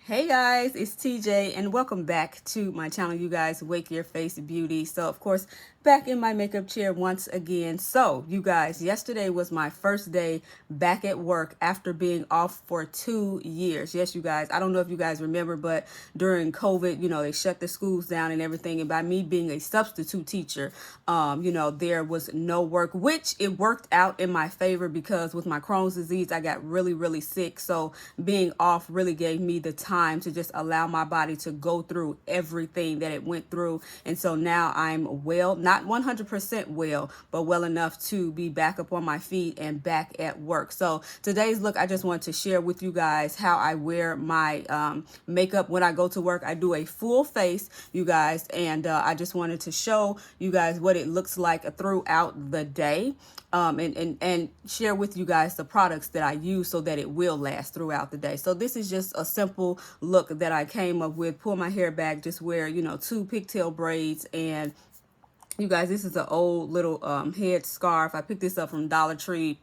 Hey guys, it's TJ and welcome back to my channel, you guys. Wake Your Face Beauty. So of course, back in my makeup chair once again. So you guys, yesterday was my first day back at work after being off for 2 years. Yes, you guys, I don't know if you guys remember, but during COVID, they shut the schools down and everything. And by me being a substitute teacher, there was no work, which it worked out in my favor because with my Crohn's disease, I got really, really sick. So being off really gave me the time to just allow my body to go through everything that it went through. And so now I'm well, not 100% well, but well enough to be back up on my feet and back at work. So today's look, I just wanted to share with you guys how I wear my makeup when I go to work. I do a full face, you guys, and I just wanted to show you guys what it looks like throughout the day. And share with you guys the products that I use so that it will last throughout the day. So this is just a simple look that I came up with. Pull my hair back, just wear, 2 pigtail braids. And you guys, this is an old little head scarf. I picked this up from Dollar Tree.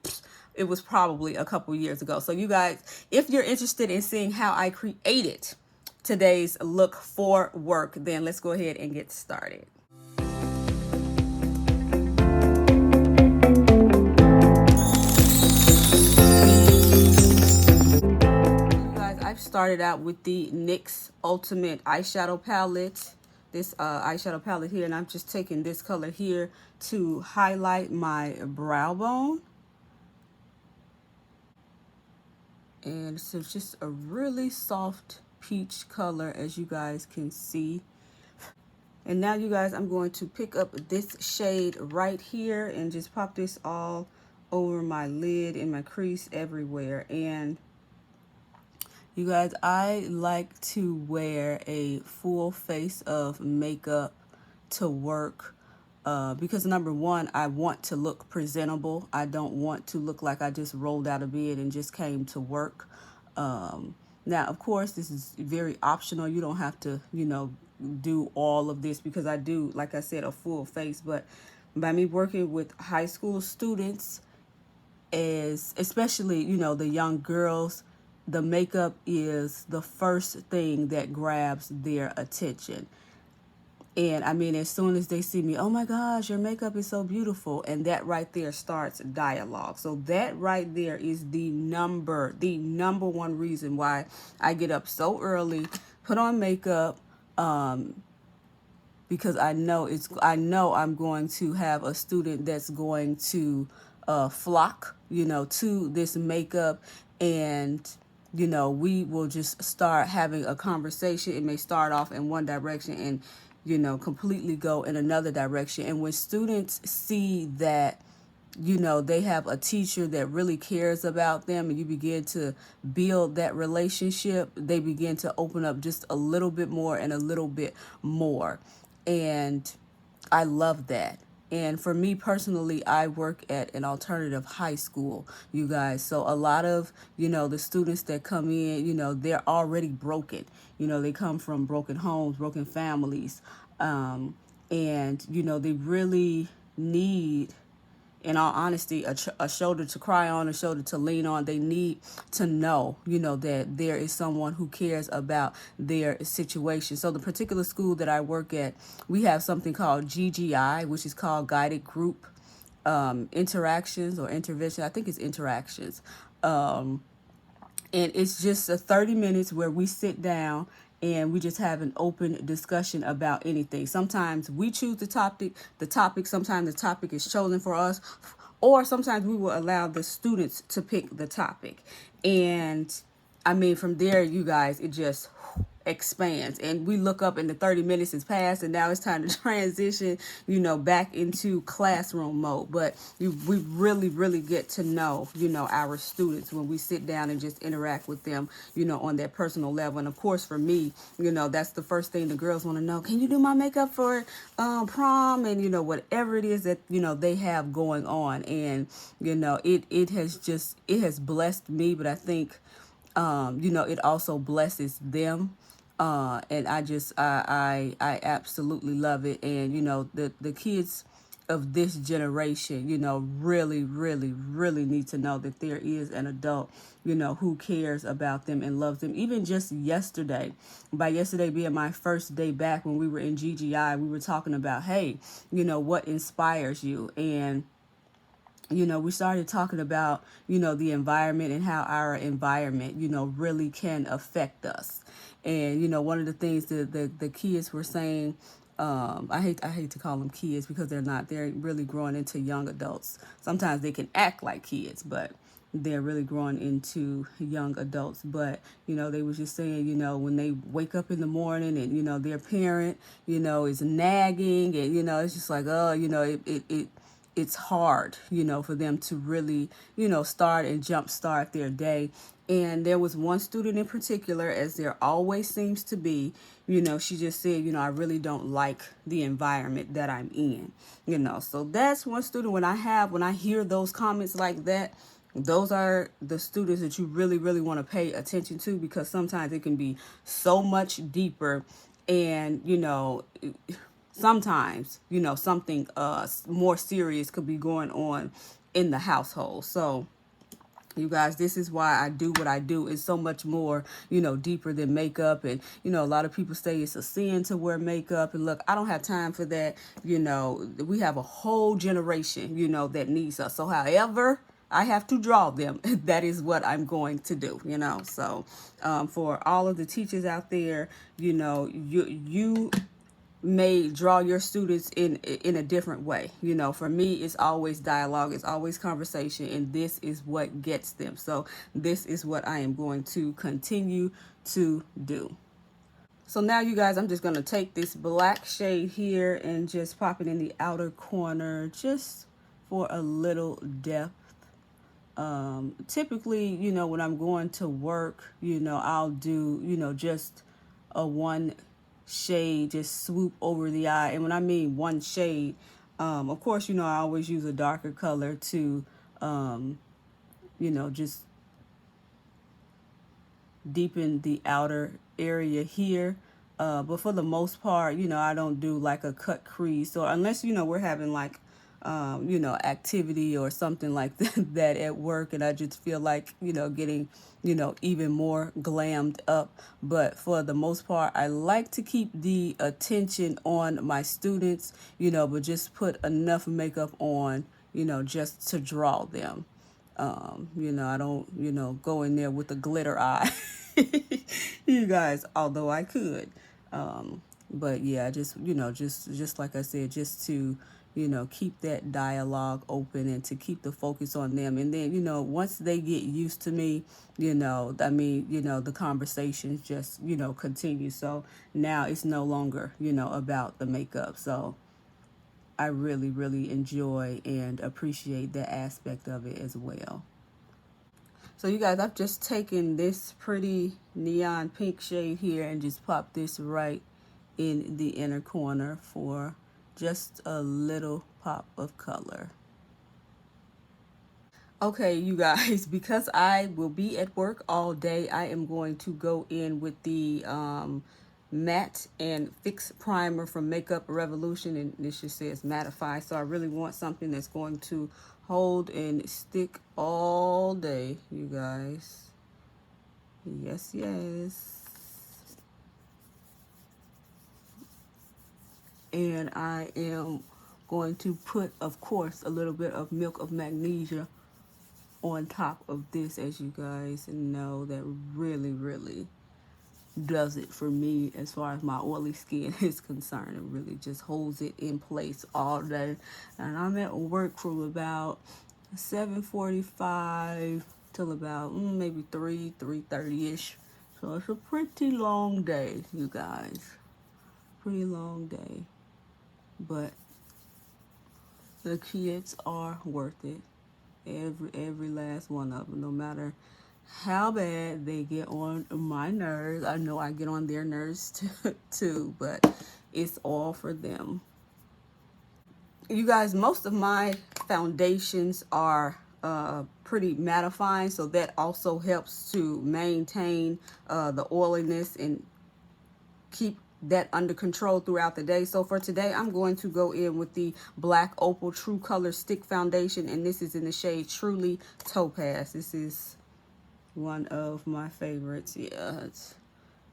It was probably a couple years ago. So you guys, if you're interested in seeing how I created today's look for work, then let's go ahead and get started. I've started out with the NYX Ultimate Eyeshadow Palette. This eyeshadow palette here, and I'm just taking this color here to highlight my brow bone. And so it's just a really soft peach color, as you guys can see. And now, you guys, I'm going to pick up this shade right here and just pop this all over my lid and my crease everywhere. And you guys, I like to wear a full face of makeup to work because number one, I want to look presentable. I don't want to look like I just rolled out of bed and just came to work. Now, of course, this is very optional. You don't have to, do all of this because I do, like I said, a full face. But by me working with high school students, especially, the young girls, the makeup is the first thing that grabs their attention. And I mean, as soon as they see me, oh my gosh, your makeup is so beautiful. And that right there starts dialogue. So that right there is the number one reason why I get up so early, put on makeup, because I know I'm going to have a student that's going to flock, to this makeup. And we will just start having a conversation. It may start off in one direction and completely go in another direction. And when students see that they have a teacher that really cares about them and you begin to build that relationship, they begin to open up just a little bit more and a little bit more. And I love that. And for me personally, I work at an alternative high school, you guys. So a lot of, the students that come in, they're already broken. They come from broken homes, broken families. And, they really need, in all honesty, a shoulder to cry on, a shoulder to lean on. They need to know, that there is someone who cares about their situation. So the particular school that I work at, we have something called GGI, which is called Guided Group Interactions or Intervention. I think it's Interactions. And it's just a 30 minutes where we sit down and we just have an open discussion about anything. Sometimes we choose the topic, sometimes the topic is chosen for us, or sometimes we will allow the students to pick the topic. And I mean, from there, you guys, it just expands. And we look up and the 30 minutes has passed and now it's time to transition, back into classroom mode. But we really, really get to know, our students when we sit down and just interact with them, on that personal level. And of course, for me, that's the first thing the girls want to know. Can you do my makeup for prom? And, whatever it is that, they have going on. And, it has blessed me, but I think, it also blesses them. And I absolutely love it. And, the kids of this generation, you know, really, really, really need to know that there is an adult, you know, who cares about them and loves them. Even just yesterday, by yesterday being my first day back when we were in GGI, we were talking about, hey, you know, what inspires you? And you know, we started talking about, you know, the environment and how our environment, you know, really can affect us. And, you know, one of the things that the kids were saying, I hate to call them kids because they're not. They're really growing into young adults. Sometimes they can act like kids, but they're really growing into young adults. But, you know, they was just saying, you know, when they wake up in the morning and, you know, their parent, you know, is nagging and, you know, it's just like, oh, you know, it's hard, you know, for them to really, you know, start and jumpstart their day. And there was one student in particular, as there always seems to be, you know, she just said, you know, I really don't like the environment that I'm in, you know. So that's one student when I hear those comments like that, those are the students that you really, really want to pay attention to, because sometimes it can be so much deeper. And, you know, sometimes, you know, something more serious could be going on in the household. So you guys, this is why I do what I do. It's so much more, you know, deeper than makeup. And, you know, a lot of people say it's a sin to wear makeup. And look, I don't have time for that. You know, we have a whole generation, you know, that needs us. So however I have to draw them, that is what I'm going to do, you know. So for all of the teachers out there, you know, you may draw your students in a different way. You know, for me, it's always dialogue, it's always conversation, and this is what gets them. So this is what I am going to continue to do. So now, you guys, I'm just going to take this black shade here and just pop it in the outer corner just for a little depth. Typically, you know, when I'm going to work, you know, I'll do, you know, just a one shade, just swoop over the eye. And when I mean one shade, of course, you know, I always use a darker color to, you know, just deepen the outer area here. But for the most part, you know, I don't do like a cut crease, or unless, you know, we're having like, you know, activity or something like that at work, and I just feel like, you know, getting, you know, even more glammed up. But for the most part, I like to keep the attention on my students, you know, but just put enough makeup on, you know, just to draw them. You know, I don't, you know, go in there with a glitter eye, you guys, although I could. But yeah, just, you know, just like I said, just to, you know, keep that dialogue open and to keep the focus on them. And then, you know, once they get used to me, you know, I mean, you know, the conversations just, you know, continue. So now it's no longer, you know, about the makeup. So I really, really enjoy and appreciate that aspect of it as well. So you guys, I've just taken this pretty neon pink shade here and just popped this right in the inner corner for just a little pop of color. Okay, you guys, because I will be at work all day, I am going to go in with the matte and fix primer from Makeup Revolution, and this just says Mattify. So I really want something that's going to hold and stick all day, you guys. Yes, yes. And I am going to put, of course, a little bit of Milk of Magnesia on top of this, as you guys know, that really, really does it for me as far as my oily skin is concerned. It really just holds it in place all day. And I'm at work from about 7:45 till about maybe 3:30ish. So it's a pretty long day, you guys. Pretty long day. But the kids are worth it. Every last one of them, no matter how bad they get on my nerves. I know I get on their nerves too, but it's all for them. You guys, most of my foundations are pretty mattifying, so that also helps to maintain the oiliness and keep that under control throughout the day. So for today, I'm going to go in with the Black Opal True Color Stick Foundation, and this is in the shade Truly Topaz. This is one of my favorites. Yeah, it's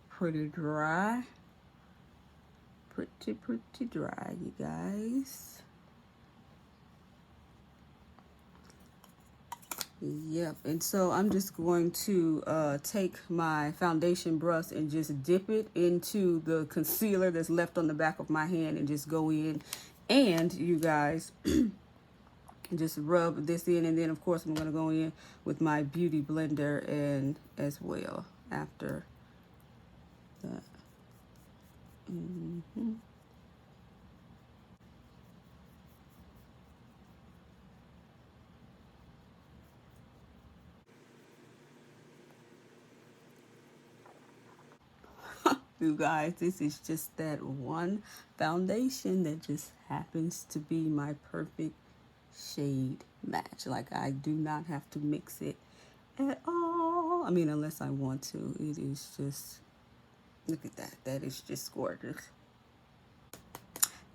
pretty dry. Pretty dry, you guys. Yep, and so I'm just going to take my foundation brush and just dip it into the concealer that's left on the back of my hand and just go in. And you guys, just rub this in, and then of course I'm going to go in with my beauty blender and as well after that. You guys, this is just that one foundation that just happens to be my perfect shade match. Like, I do not have to mix it at all. I mean, unless I want to. It is just, look at that. That is just gorgeous.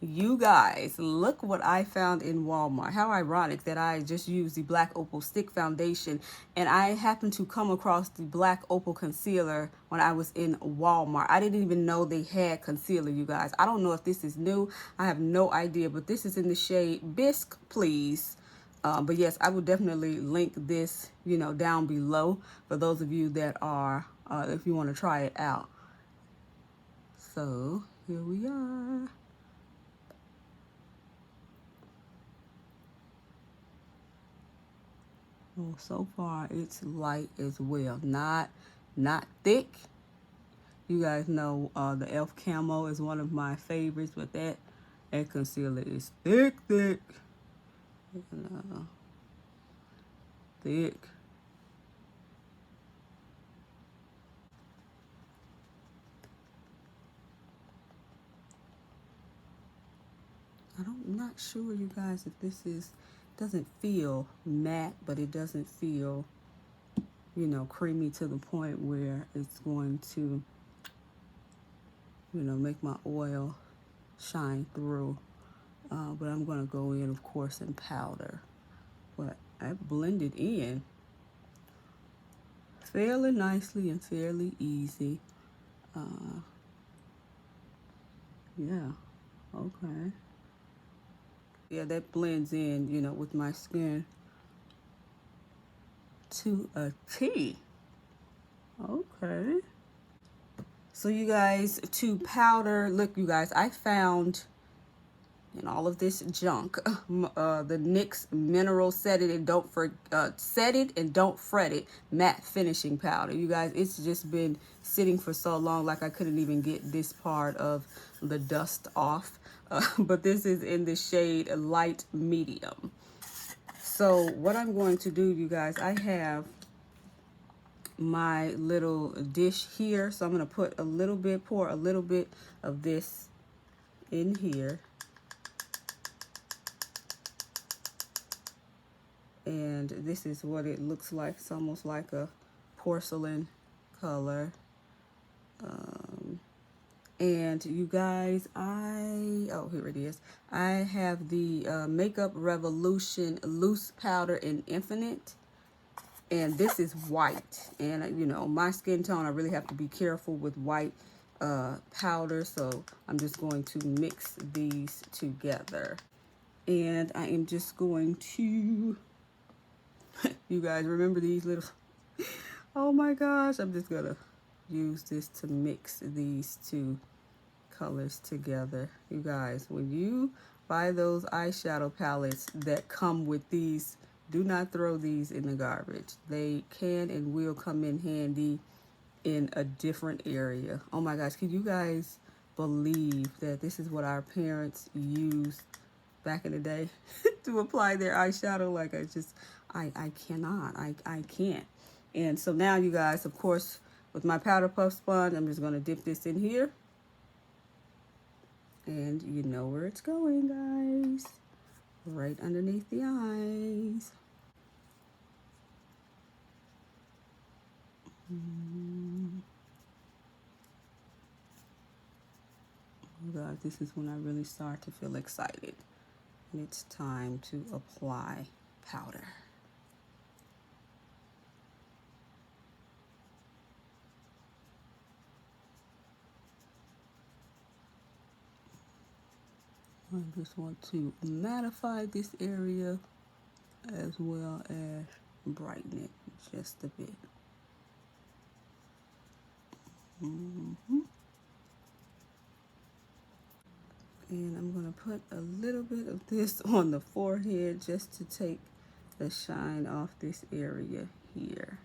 You guys, look what I found in Walmart. How ironic that I just used the Black Opal Stick Foundation and I happened to come across the Black Opal Concealer when I was in Walmart. I didn't even know they had concealer, you guys. I don't know if this is new. I have no idea, but this is in the shade Bisque, please. But yes, I will definitely link this, you know, down below for those of you that are, if you want to try it out. So here we are. Well, so far it's light as well, not thick. You guys know the Elf Camo is one of my favorites, but that concealer is thick. And, thick. I'm not sure, you guys, if this doesn't feel matte, but it doesn't feel, you know, creamy to the point where it's going to, you know, make my oil shine through. But I'm going to go in, of course, in powder. But I blended in fairly nicely and fairly easy. Yeah, okay. Yeah, that blends in, you know, with my skin to a T. Okay. So you guys, to powder, look, you guys, I found in all of this junk, the NYX Mineral Set It and Don't Set It and Don't Fret It matte finishing powder. You guys, it's just been sitting for so long, like I couldn't even get this part of the dust off. But this is in the shade Light Medium. So what I'm going to do, you guys, I have my little dish here, so I'm going to put a little bit, pour a little bit of this in here. And this is what it looks like. It's almost like a porcelain color. And you guys, oh, here it is. I have the Makeup Revolution Loose Powder in Infinite. And this is white. And, you know, my skin tone, I really have to be careful with white powder. So I'm just going to mix these together. And I am just going to... You guys remember these little, oh my gosh, I'm just gonna use this to mix these two colors together. You guys, when you buy those eyeshadow palettes that come with these, do not throw these in the garbage. They can and will come in handy in a different area. Oh my gosh, can you guys believe that this is what our parents used back in the day to apply their eyeshadow? Like, I cannot, I can't. And so now, you guys, of course, with my powder puff sponge, I'm just going to dip this in here. And you know where it's going, guys. Right underneath the eyes. guys, this is when I really start to feel excited. And it's time to apply powder. I just want to mattify this area as well as brighten it just a bit. And I'm going to put a little bit of this on the forehead just to take the shine off this area here.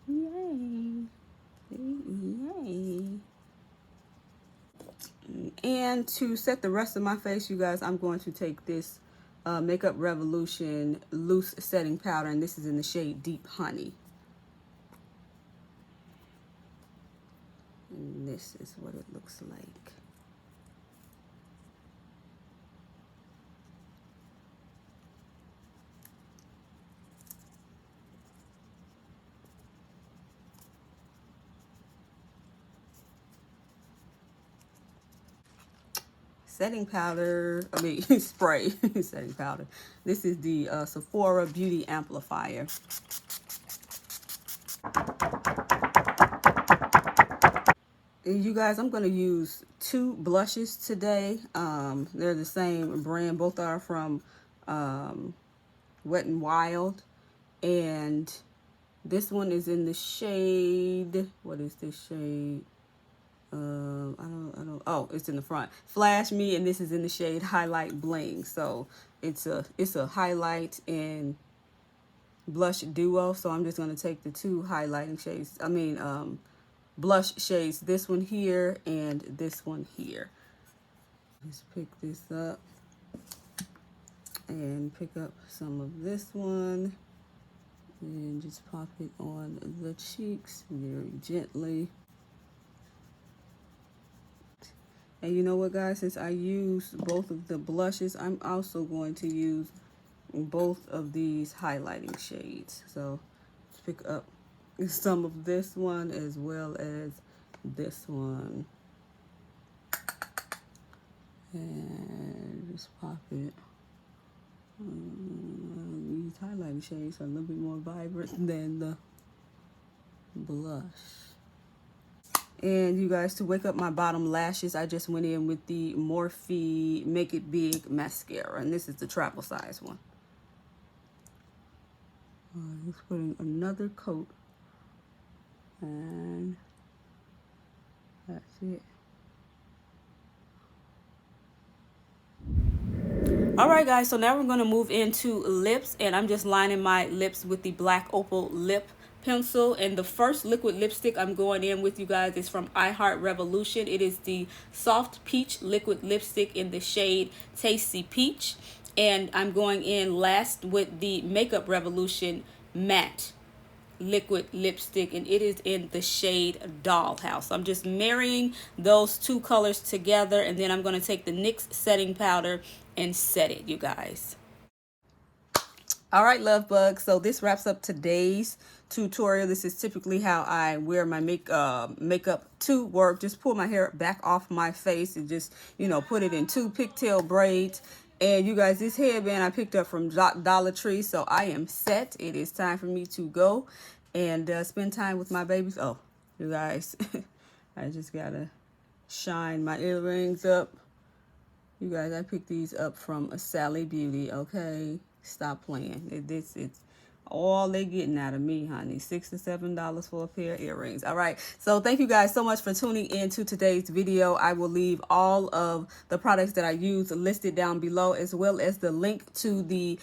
Yay! Yay! And to set the rest of my face, you guys, I'm going to take this Makeup Revolution loose setting powder, and this is in the shade Deep Honey. And this is what it looks like. Setting powder, spray, setting powder. This is the Sephora Beauty Amplifier. And you guys, I'm going to use 2 blushes today. They're the same brand. Both are from Wet n Wild. And this one is in the shade, what is this shade? Oh, it's in the front. Flash Me, and this is in the shade Highlight Bling. So it's a highlight and blush duo. So I'm just going to take the 2 highlighting shades. Blush shades. This one here and this one here. Just pick this up and pick up some of this one and just pop it on the cheeks very gently. And you know what, guys, since I use both of the blushes, I'm also going to use both of these highlighting shades. So let's pick up some of this one as well as this one. And just pop it. These highlighting shades are a little bit more vibrant than the blush. And you guys, to wake up my bottom lashes, I just went in with the Morphe Make It Big mascara, and this is the travel size one. Just putting another coat, and that's it. All right, guys, so now we're going to move into lips, and I'm just lining my lips with the black Opal lip pencil. And the first liquid lipstick I'm going in with, you guys, is from iHeart Revolution. It is the Soft Peach liquid lipstick in the shade Tasty Peach. And I'm going in last with the Makeup Revolution matte liquid lipstick, and it is in the shade Dollhouse. I'm just marrying those 2 colors together, and then I'm going to take the NYX setting powder and set it, you guys. All right, love bugs, so this wraps up today's tutorial. This is typically how I wear my makeup to work. Just pull my hair back off my face and just, you know, put it in 2 pigtail braids. And you guys, this headband I picked up from Dollar Tree, so I am set. It is time for me to go and spend time with my babies. Oh, you guys, I just gotta shine my earrings up. You guys, I picked these up from Sally Beauty, okay? Stop playing. It's all they getting out of me, honey. $6 to $7 for a pair of earrings. All right, so thank you guys so much for tuning in to today's video. I will leave all of the products that I use listed down below, as well as the link to the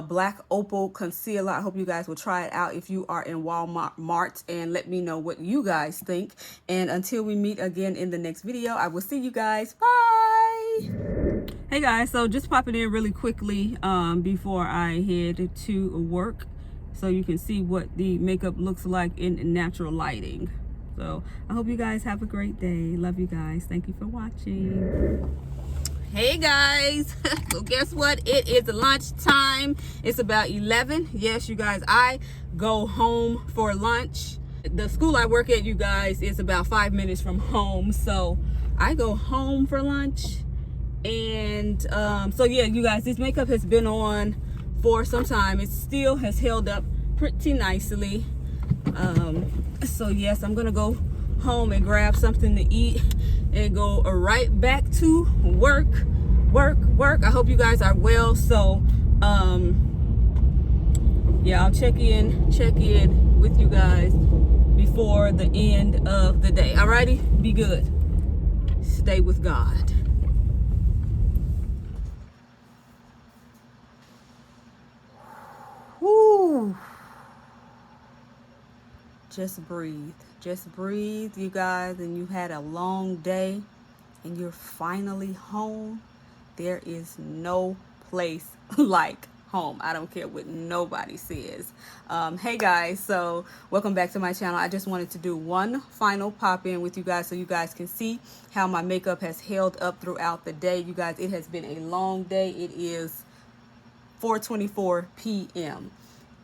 black Opal concealer. I hope you guys will try it out if you are in Walmart, and let me know what you guys think. And until we meet again in the next video, I will see you guys. Bye. Hey guys, so just popping in really quickly before I head to work, so you can see what the makeup looks like in natural lighting. So I hope you guys have a great day. Love you guys. Thank you for watching. Hey guys, so guess what? It is lunch time. It's about 11. Yes, you guys, I go home for lunch. the school I work at, you guys, is about 5 minutes from home, so I go home for lunch. And so yeah, you guys, this makeup has been on for some time. It still has held up pretty nicely. So yes, I'm gonna go home and grab something to eat and go right back to work. I hope you guys are well. So yeah, I'll check in with you guys before the end of the day. Alrighty, be good, stay with God. Woo. Just breathe, you guys. And you had a long day and you're finally home. There is no place like home. I don't care what nobody says. Hey guys, so welcome back to my channel. I just wanted to do one final pop in with you guys so you guys can see how my makeup has held up throughout the day. You guys, it has been a long day. It is 4:24 p.m.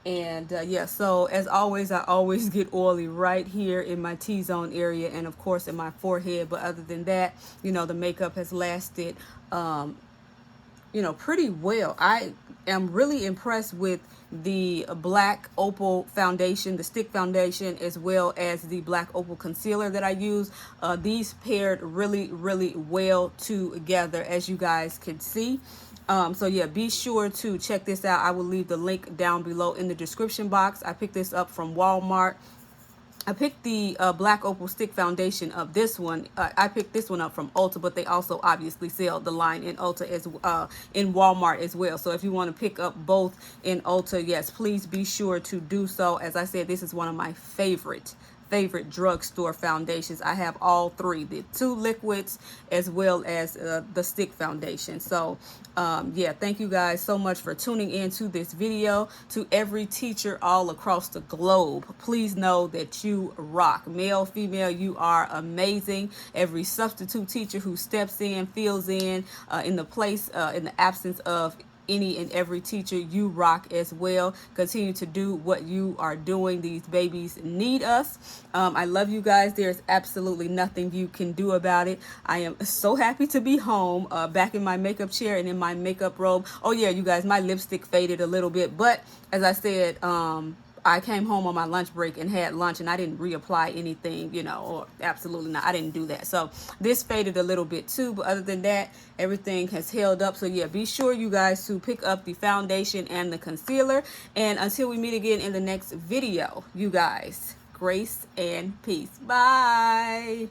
And yeah, so as always, I always get oily right here in my T-zone area and of course in my forehead. But other than that, you know, the makeup has lasted you know, pretty well. I am really impressed with the black Opal foundation, the stick foundation, as well as the black Opal concealer that I use. These paired really well together, as you guys can see. So yeah, be sure to check this out. I will leave the link down below in the description box. I picked this up from Walmart. I picked the black Opal stick foundation of this one. I picked this one up from Ulta, but they also obviously sell the line in Ulta as in Walmart as well. So if you want to pick up both in Ulta, yes, please be sure to do so. As I said, this is one of my favorite drugstore foundations. I have all three, the two liquids as well as the stick foundation. So yeah, thank you guys so much for tuning in to this video. To every teacher all across the globe, please know that you rock. Male, female, you are amazing. Every substitute teacher who steps in, fills in the place, in the absence of any and every teacher, you rock as well. Continue to do what you are doing. These babies need us. I love you guys. There's absolutely nothing you can do about it. I am so happy to be home, back in my makeup chair and in my makeup robe. Oh yeah, you guys, my lipstick faded a little bit, but as I said, I came home on my lunch break and had lunch, and I didn't reapply anything, you know, or absolutely not. I didn't do that. So this faded a little bit too, but other than that, everything has held up. So yeah, be sure you guys to pick up the foundation and the concealer. And until we meet again in the next video, you guys, grace and peace. Bye.